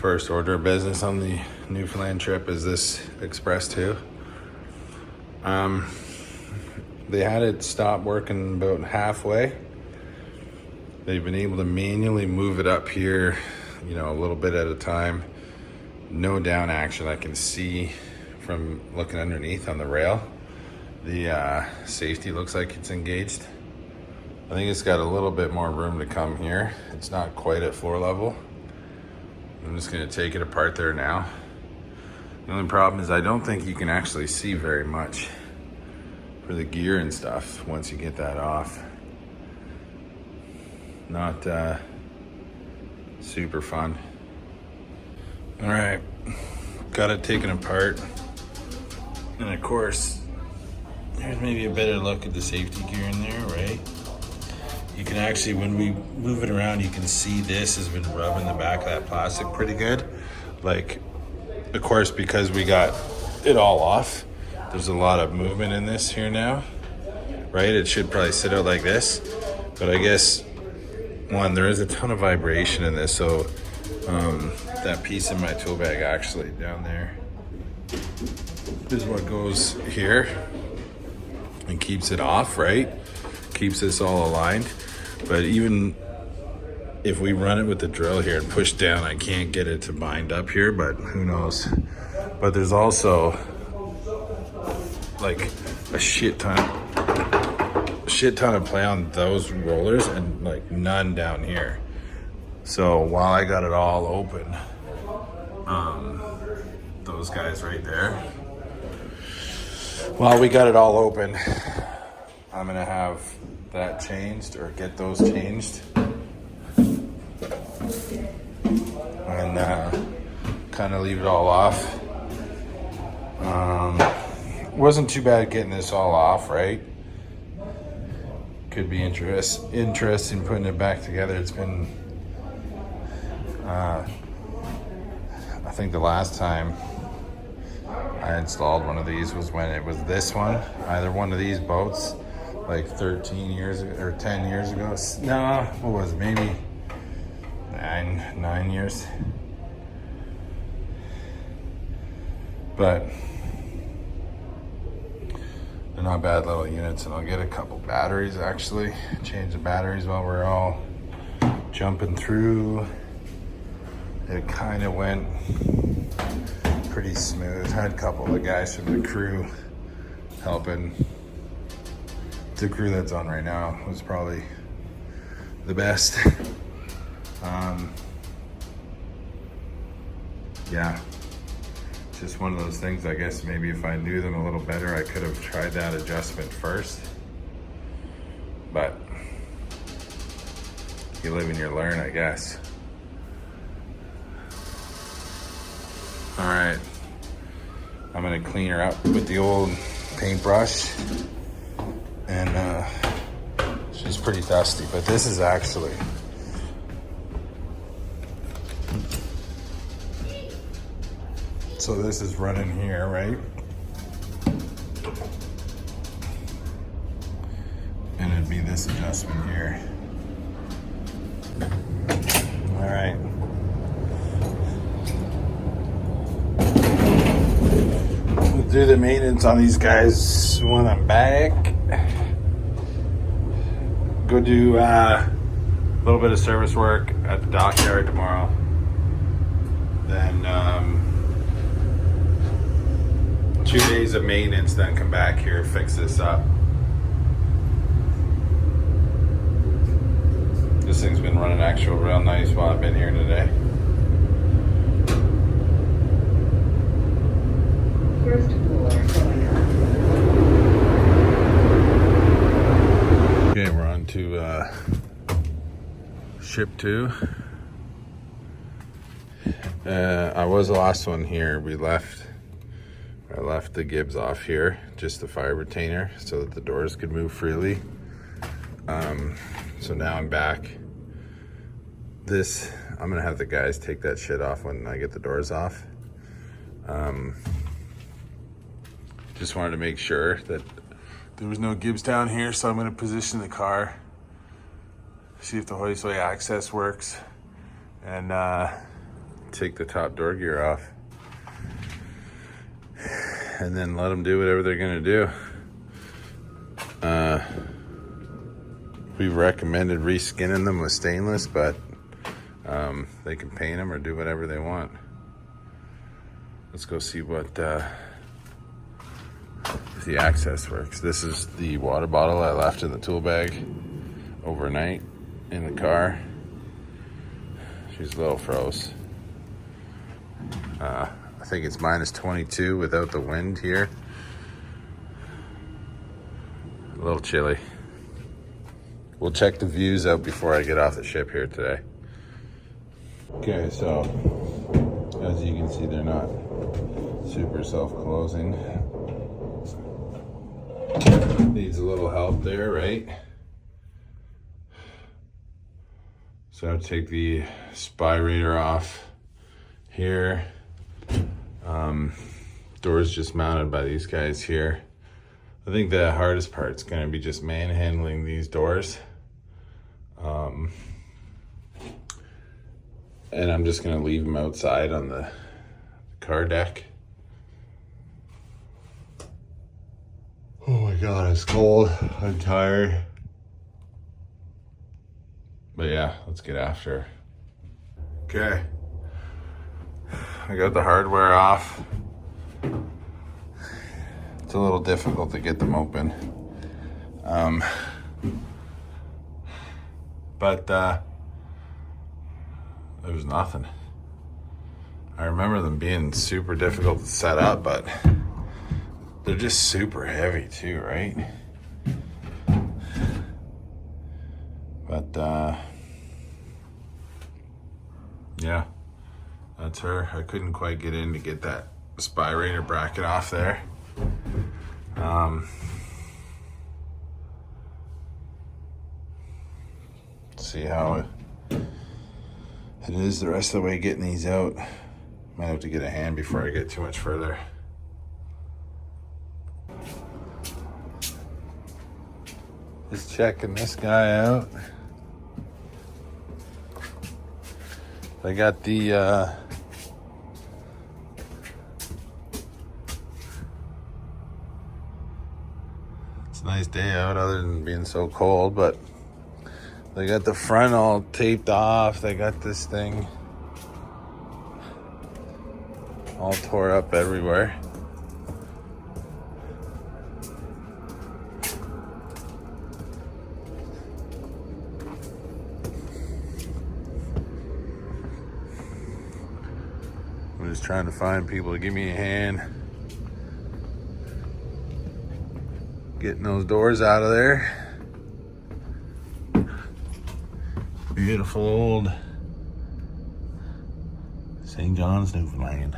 first order of business on the Newfoundland trip is this Xpress 2. They had it stop working about halfway. They've been able to manually move it up here, you know, a little bit at a time. No down action. I can see from looking underneath on the rail. The safety looks like it's engaged. I think it's got a little bit more room to come here. It's not quite at floor level. I'm just gonna take it apart there now. The only problem is I don't think you can actually see very much for the gear and stuff once you get that off. Not super fun. All right, got it taken apart. And of course, there's maybe a better look at the safety gear in there, right? You can actually, when we move it around, you can see this has been rubbing the back of that plastic pretty good. Like, of course, because we got it all off, there's a lot of movement in this here now, right? It should probably sit out like this, but I guess, one, there is a ton of vibration in this, so that piece in my tool bag actually down there is what goes here and keeps it off, right? Keeps this all aligned. But even if we run it with the drill here and push down, I can't get it to bind up here, but who knows. But there's also like a shit ton of play on those rollers and like none down here. So while I got it all open, those guys right there, while we got it all open, I'm gonna have that changed or get those changed and kind of leave it all off. Wasn't too bad getting this all off, right? Could be interesting putting it back together. It's been I think the last time I installed one of these was when it was this one, either one of these boats, like 13 years or 10 years ago. No, what was it? Maybe nine years. But they're not bad little units, and I'll get a couple batteries actually. Change the batteries while we're all jumping through. It kind of went pretty smooth. Had a couple of guys from the crew helping. The crew that's on right now was probably the best. Yeah, just one of those things. I guess maybe if I knew them a little better, I could have tried that adjustment first. But you live and you learn, I guess. All right, I'm gonna clean her up with the old paintbrush. And she's pretty dusty, but this is actually so this is running here, right? And it'd be this adjustment here. All right. We'll do the maintenance on these guys when I'm back. Go do a little bit of service work at the dockyard tomorrow. Then 2 days of maintenance, then come back here, fix this up. This thing's been running actual real nice while I've been here today. First floor going up. Okay, we're on to ship 2. I was the last one here. I left the gibs off here, just the fire retainer, so that the doors could move freely. So now I'm back. I'm gonna have the guys take that shit off when I get the doors off. Just wanted to make sure that there was no gibs down here, so I'm gonna position the car, see if the hoistway access works, and take the top door gear off and then let them do whatever they're gonna do. We've recommended reskinning them with stainless, but they can paint them or do whatever they want. Let's go see what if the access works. This is the water bottle I left in the tool bag overnight in the car. She's a little froze. I think it's minus 22 without the wind here. A little chilly. We'll check the views out before I get off the ship here today. Okay, so as you can see, they're not super self-closing. Needs a little help there, right? So I'll take the spirator off here. Doors just mounted by these guys here. I think the hardest part's gonna be just manhandling these doors. And I'm just gonna leave them outside on the car deck. Oh my God, it's cold. I'm tired. But yeah, let's get after her. Okay. I got the hardware off. It's a little difficult to get them open. But there was nothing. I remember them being super difficult to set up, but they're just super heavy too, right? But yeah, that's her. I couldn't quite get in to get that spirator bracket off there. See how it is the rest of the way getting these out. Might have to get a hand before I get too much further. Just checking this guy out. I got the it's a nice day out other than being so cold, but they got the front all taped off. They got this thing all tore up everywhere. I'm just trying to find people to give me a hand getting those doors out of there. Beautiful old St. John's, Newfoundland.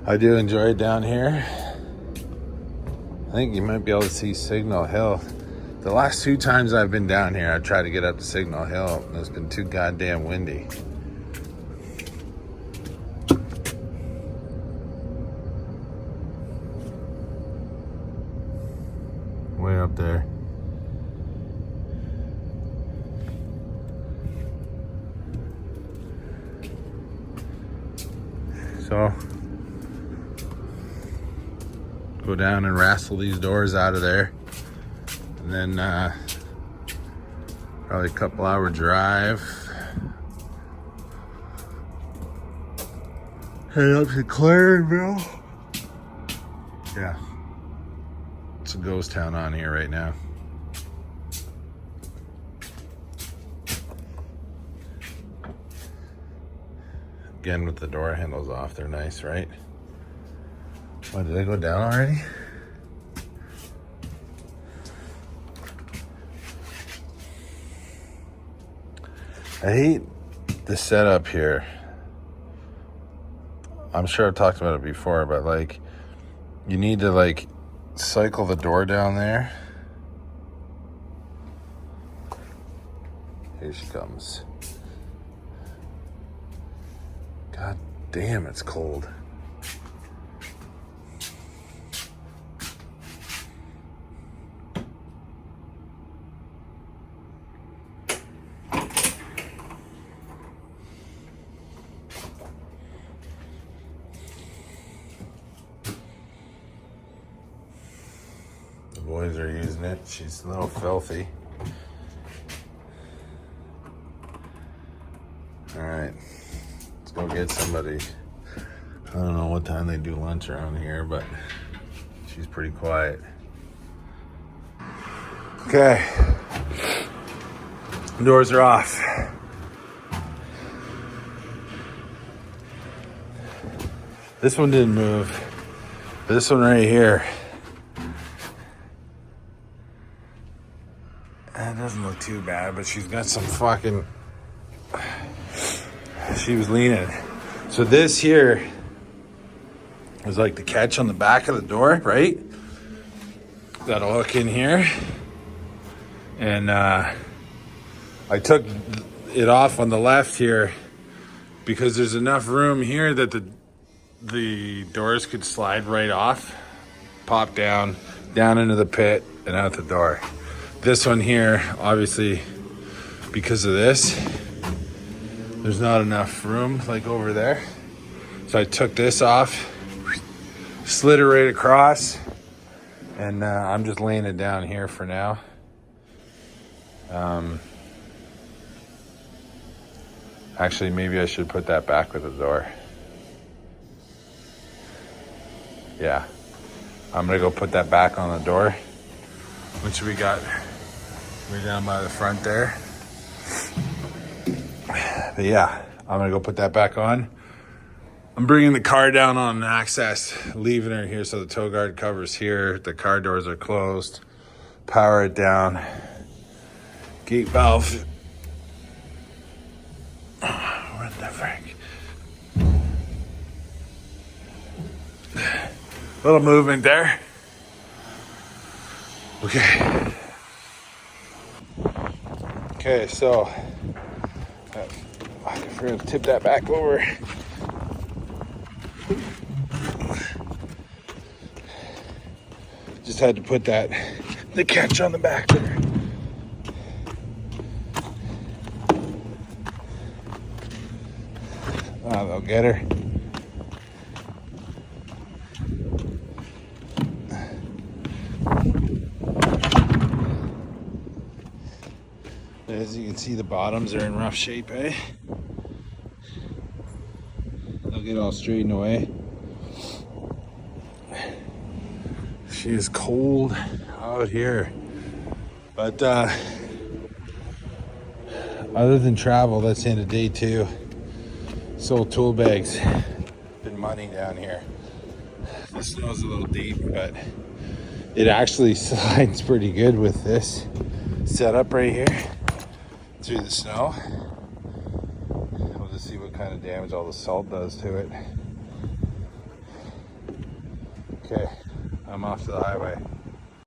I do enjoy it down here. I think you might be able to see Signal Hill. The last 2 times I've been down here, I've tried to get up to Signal Hill, and it's been too goddamn windy. Way up there. So go down and wrestle these doors out of there, and then probably a couple hour drive, head up to Clarenville. Yeah, it's a ghost town on here right now. Again, with the door handles off, they're nice, right? What, did I go down already? I hate the setup here. I'm sure I've talked about it before, but like, you need to like cycle the door down there. Here she comes. God damn, it's cold. boys are using it. She's a little filthy. All right, let's go get somebody. I don't know what time they do lunch around here, but she's pretty quiet. Okay, doors are off. This one didn't move. This one right here, that doesn't look too bad, but she's got some fucking, she was leaning. So this here was like the catch on the back of the door, right? That'll hook in here. And I took it off on the left here because there's enough room here that the doors could slide right off, pop down into the pit and out the door. This one here, obviously, because of this, there's not enough room like over there. So I took this off, slid it right across, and I'm just laying it down here for now. Actually, maybe I should put that back with the door. Yeah, I'm gonna go put that back on the door, which we got right down by the front there. But yeah, I'm gonna go put that back on. I'm bringing the car down on access, leaving her here so the tow guard covers here. The car doors are closed. Power it down. Gate valve. What the frick? Little movement there. Okay. Okay, so I forgot to tip that back over. Just had to put the catch on the back there. Oh, they'll get her. As you can see, the bottoms are in rough shape, eh? They'll get all straightened away. She is cold out here. But other than travel, that's the end of day 2. Sold tool bags. Been money down here. The snow's a little deep, but it actually slides pretty good with this setup right here through the snow. We'll just see what kind of damage all the salt does to it. Okay, I'm off to the highway.